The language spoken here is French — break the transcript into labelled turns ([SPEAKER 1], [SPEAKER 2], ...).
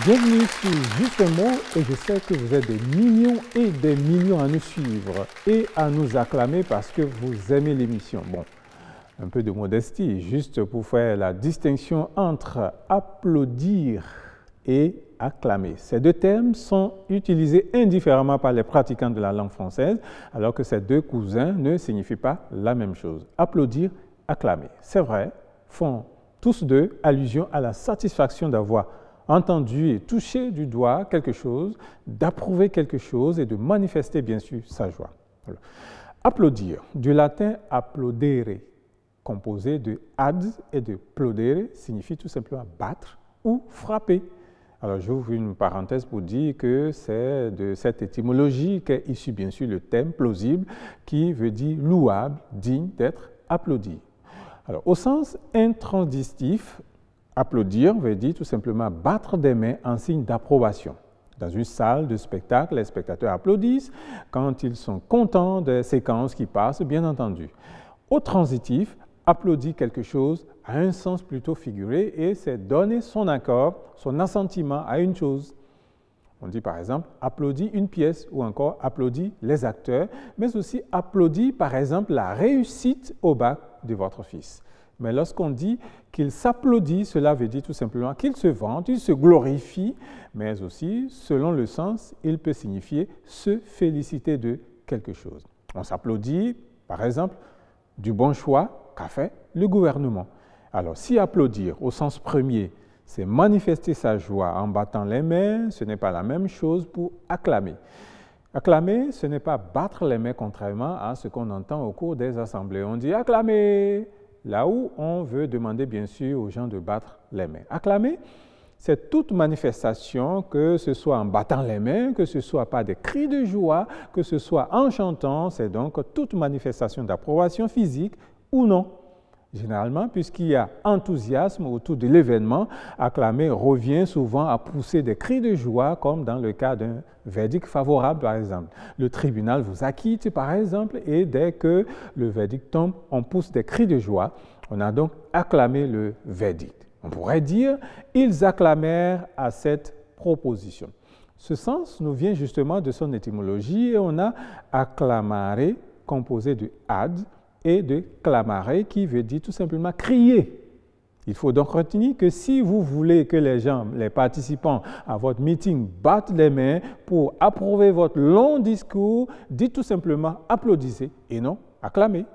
[SPEAKER 1] Bienvenue sur Juste un mot et je sais que vous êtes des millions et des millions à nous suivre et à nous acclamer parce que vous aimez l'émission. Bon, un peu de modestie, juste pour faire la distinction entre applaudir et acclamer. Ces deux termes sont utilisés indifféremment par les pratiquants de la langue française, alors que ces deux cousins ne signifient pas la même chose. Applaudir, acclamer. C'est vrai, font tous deux allusion à la satisfaction d'avoir entendu et touché du doigt quelque chose, d'approuver quelque chose et de manifester bien sûr sa joie. Voilà. Applaudir, du latin applaudere, composé de ad et de plaudere, signifie tout simplement battre ou frapper. Alors j'ouvre une parenthèse pour dire que c'est de cette étymologie qu'est issu bien sûr le terme plausible qui veut dire louable, digne d'être applaudi. Alors au sens intransitif, applaudir veut dire tout simplement battre des mains en signe d'approbation. Dans une salle de spectacle, les spectateurs applaudissent quand ils sont contents des séquences qui passent, bien entendu. Au transitif, applaudir quelque chose a un sens plutôt figuré et c'est donner son accord, son assentiment à une chose. On dit par exemple applaudir une pièce ou encore applaudir les acteurs, mais aussi applaudir par exemple la réussite au bac de votre fils. Mais lorsqu'on dit qu'il s'applaudit, cela veut dire tout simplement qu'il se vante, il se glorifie, mais aussi, selon le sens, il peut signifier se féliciter de quelque chose. On s'applaudit, par exemple, du bon choix qu'a fait le gouvernement. Alors, si applaudir au sens premier, c'est manifester sa joie en battant les mains, ce n'est pas la même chose pour acclamer. Acclamer, ce n'est pas battre les mains contrairement à ce qu'on entend au cours des assemblées. On dit acclamer, là où on veut demander bien sûr aux gens de battre les mains. Acclamer, c'est toute manifestation, que ce soit en battant les mains, que ce soit par des cris de joie, que ce soit en chantant, c'est donc toute manifestation d'approbation physique ou non. Généralement, puisqu'il y a enthousiasme autour de l'événement, acclamer revient souvent à pousser des cris de joie, comme dans le cas d'un verdict favorable, par exemple. Le tribunal vous acquitte, par exemple, et dès que le verdict tombe, on pousse des cris de joie. On a donc acclamé le verdict. On pourrait dire, ils acclamèrent à cette proposition. Ce sens nous vient justement de son étymologie et on a acclamare, composé de ad, et de clamare qui veut dire tout simplement crier. Il faut donc retenir que si vous voulez que les gens, les participants à votre meeting battent les mains pour approuver votre long discours, dites tout simplement applaudissez et non acclamez.